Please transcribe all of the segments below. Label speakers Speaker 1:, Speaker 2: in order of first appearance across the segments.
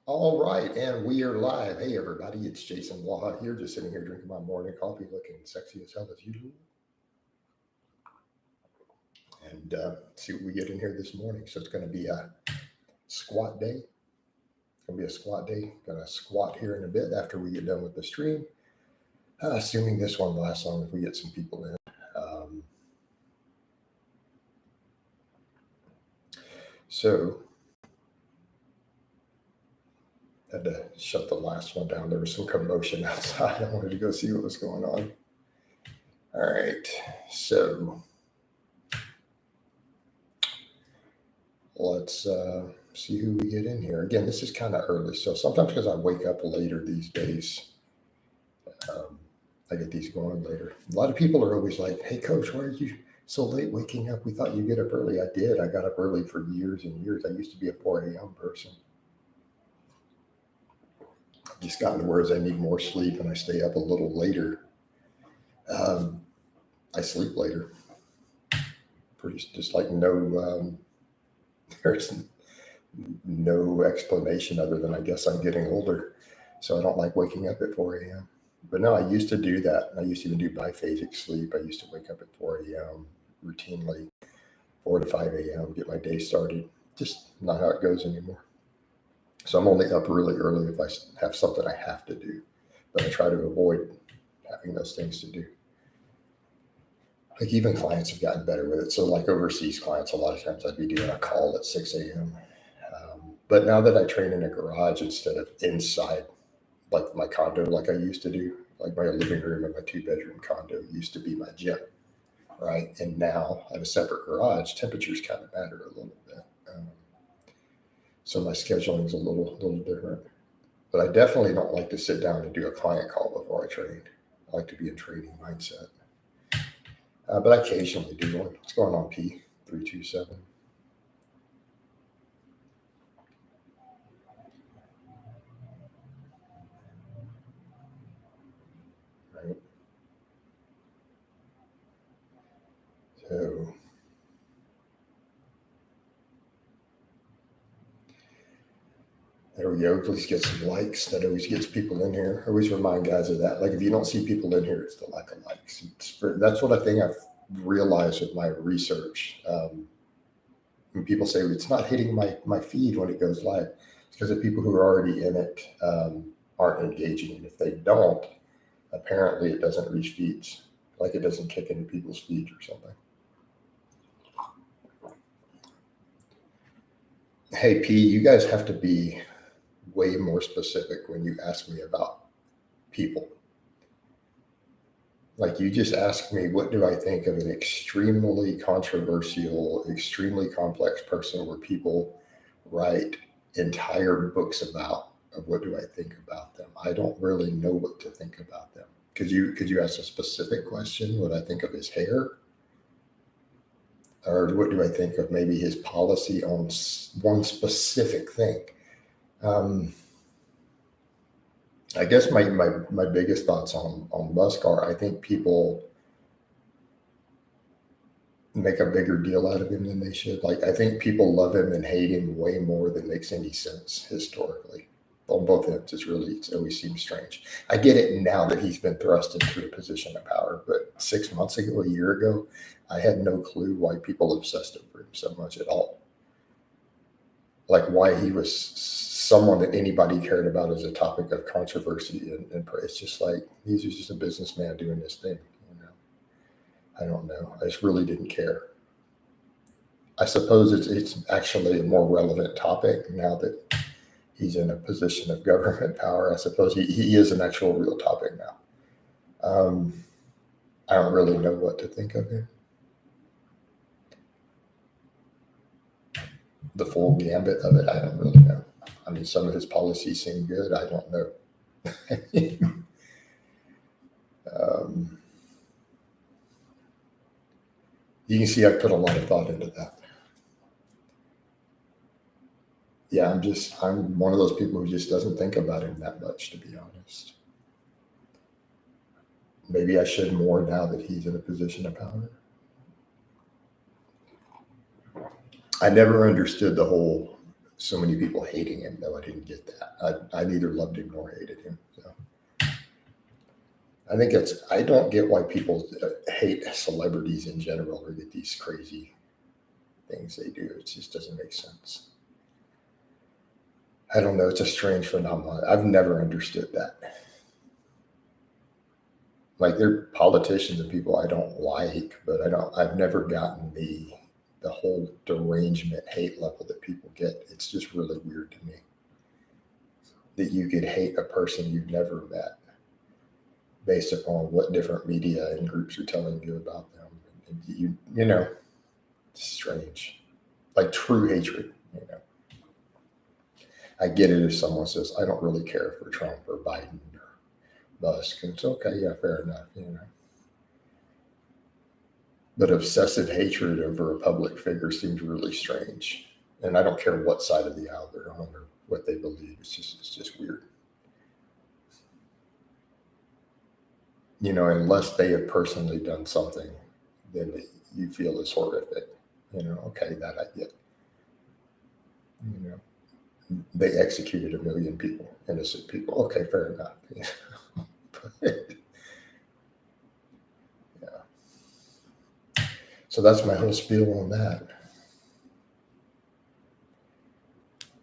Speaker 1: All right, and we are live. Hey, everybody, it's Jason Blaha here, just sitting here drinking my morning coffee, looking sexy as hell as usual. And see what we get in here this morning. So it's going to be a squat day. It's going to be a squat day. Going to squat here in a bit after we get done with the stream. Assuming this one lasts long if we get some people in. So had to shut the last one down. There was some commotion outside. I wanted to go see what was going on. All right, so let's see who we get in here. Again, this is kind of early, so sometimes because I wake up later these days, I get these going later. A lot of people are always like, "Hey, Coach, why are you so late waking up? We thought you get up early." I did. I got up early for years and years. I used to be a 4 a.m. person. I've just gotten to where as I need more sleep and I stay up a little later. I sleep later. Pretty just like there's no explanation other than I guess I'm getting older. So I don't like waking up at 4 a.m. But no, I used to do that. I used to even do biphasic sleep. I used to wake up at 4 a.m. routinely, 4 to 5 a.m., get my day started. Just not how it goes anymore. So I'm only up really early if I have something I have to do. But I try to avoid having those things to do. Like even clients have gotten better with it. So like overseas clients, a lot of times I'd be doing a call at 6 a.m. But now that I train in a garage instead of inside, like my condo, like I used to do, like my living room and my 2-bedroom condo used to be my gym, right? And now I have a separate garage. Temperatures kind of matter a little bit. So my scheduling is a little different. But I definitely don't like to sit down and do a client call before I train. I like to be in training mindset. But I occasionally do one. What's going on, P327? Right. So there we go. Please get some likes. That always gets people in here. I always remind guys of that. Like if you don't see people in here, it's the lack of likes. That's what I think I've realized with my research. When people say it's not hitting my feed when it goes live, it's because the people who are already in it aren't engaging. And if they don't, apparently it doesn't reach feeds. Like it doesn't kick into people's feeds or something. Hey, P, you guys have to be way more specific when you ask me about people. Like you just asked me, what do I think of an extremely controversial, extremely complex person where people write entire books about of what do I think about them? I don't really know what to think about them. Could you ask a specific question? What I think of his hair? Or what do I think of maybe his policy on one specific thing? I guess my biggest thoughts on Musk are I think people make a bigger deal out of him than they should. Like I think people love him and hate him way more than makes any sense historically. On both ends, it always seems strange. I get it now that he's been thrust into a position of power, but 6 months ago, a year ago, I had no clue why people obsessed over him so much at all. Like why he was someone that anybody cared about as a topic of controversy and it's just like he's just a businessman doing his thing. I don't know. I just really didn't care. I suppose it's actually a more relevant topic now that he's in a position of government power. I suppose he is an actual real topic now. I don't really know what to think of him. The full gambit of it, I don't really know. I mean, some of his policies seem good. I don't know. You can see I put a lot of thought into that. Yeah, I'm one of those people who just doesn't think about him that much, to be honest. Maybe I should more now that he's in a position of power. I never understood the whole so many people hating him, though. I didn't get that. I neither loved him nor hated him. So I think I don't get why people hate celebrities in general or get these crazy things they do. It just doesn't make sense. I don't know. It's a strange phenomenon. I've never understood that. Like, they're politicians and people I don't like, but I've never gotten the whole derangement hate level that people get. It's just really weird to me that you could hate a person you've never met based upon what different media and groups are telling you about them. And you know, it's strange. Like true hatred, I get it if someone says, I don't really care for Trump or Biden or Musk. And it's okay, yeah, fair enough, But obsessive hatred over a public figure seems really strange. And I don't care what side of the aisle they're on or what they believe. It's just weird. Unless they have personally done something, then you feel is horrific. Okay, that I get. They executed 1 million people, innocent people. Okay, fair enough. But, yeah. So that's my whole spiel on that.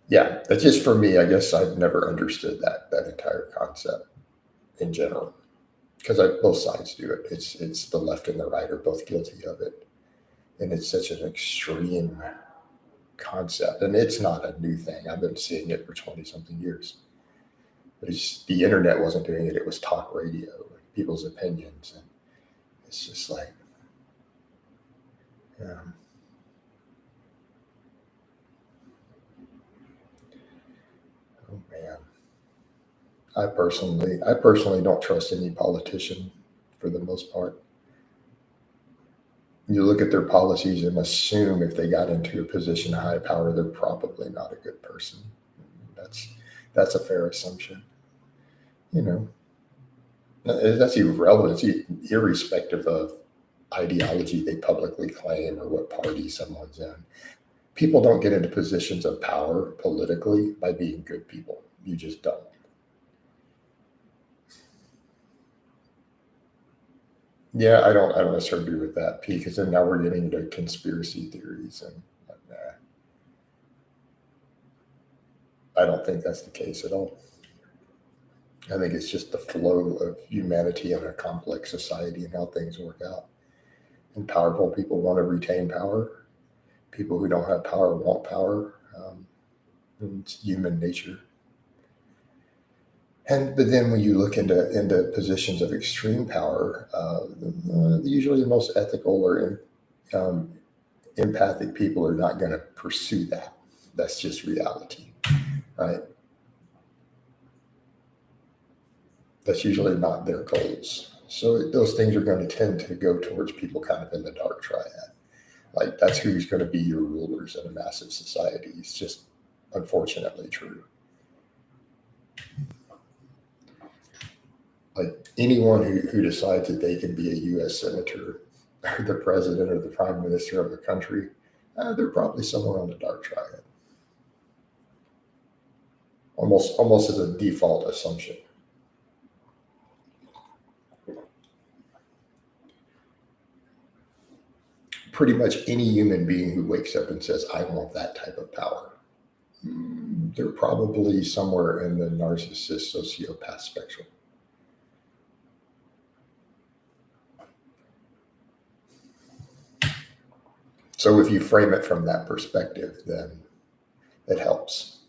Speaker 1: Yeah, that's just for me. I guess I've never understood that entire concept in general, because both sides do it. It's the left and the right are both guilty of it, and it's such an extreme concept, and it's not a new thing. I've been seeing it for 20 something years. But the internet wasn't doing it. It was talk radio, people's opinions, and it's just like, oh man. I personally don't trust any politician for the most part. You look at their policies and assume if they got into a position of high power, they're probably not a good person. That's a fair assumption. That's irrelevant. It's irrespective of ideology they publicly claim or what party someone's in. People don't get into positions of power politically by being good people. You just don't. Yeah, I don't necessarily agree with that, P, because then now we're getting into conspiracy theories, and I don't think that's the case at all. I think it's just the flow of humanity in a complex society and how things work out. And powerful people want to retain power. People who don't have power want power. It's human nature. But then when you look into positions of extreme power, usually the most ethical or empathic people are not going to pursue that. That's just reality, right? That's usually not their goals. So those things are going to tend to go towards people kind of in the dark triad. Like, that's who's going to be your rulers in a massive society. It's just unfortunately true. Like, anyone who decides that they can be a U.S. senator or the president or the prime minister of a country, they're probably somewhere on the dark triad. Almost as a default assumption. Pretty much any human being who wakes up and says, I want that type of power, they're probably somewhere in the narcissist sociopath spectrum. So if you frame it from that perspective, then it helps.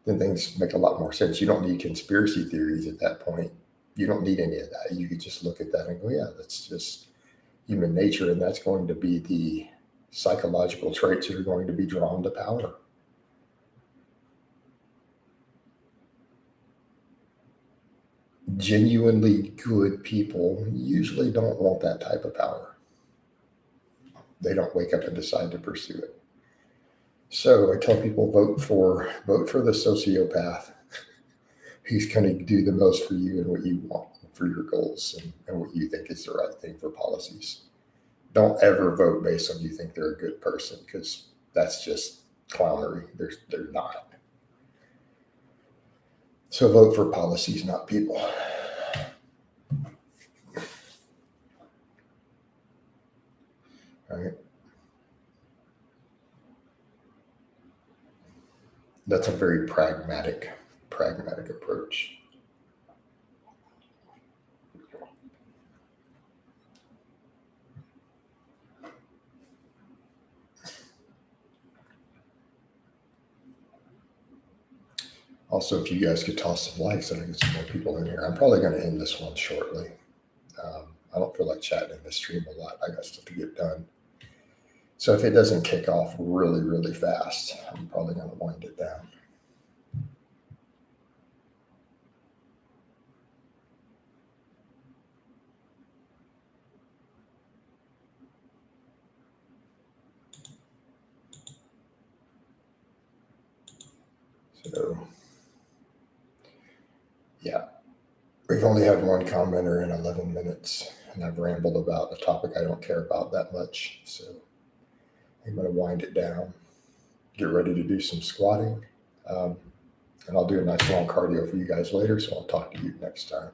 Speaker 1: Then things make a lot more sense. You don't need conspiracy theories at that point. You don't need any of that. You could just look at that and go, yeah, that's just human nature. And that's going to be the psychological traits that are going to be drawn to power. Genuinely good people usually don't want that type of power. They don't wake up and decide to pursue it. So I tell people, vote for the sociopath who's going to do the most for you and what you want for your goals and what you think is the right thing for policies. Don't ever vote based on you think they're a good person, because that's just clownery. They're not. So vote for policies, not people. All right. That's a very pragmatic approach. Also, if you guys could toss some likes, I can get some more people in here. I'm probably going to end this one shortly. I don't feel like chatting in this stream a lot. I got stuff to get done. So if it doesn't kick off really, really fast, I'm probably going to wind it down. So, yeah, we've only had one commenter in 11 minutes, and I've rambled about a topic I don't care about that much. So I'm going to wind it down, get ready to do some squatting, and I'll do a nice long cardio for you guys later. So I'll talk to you next time.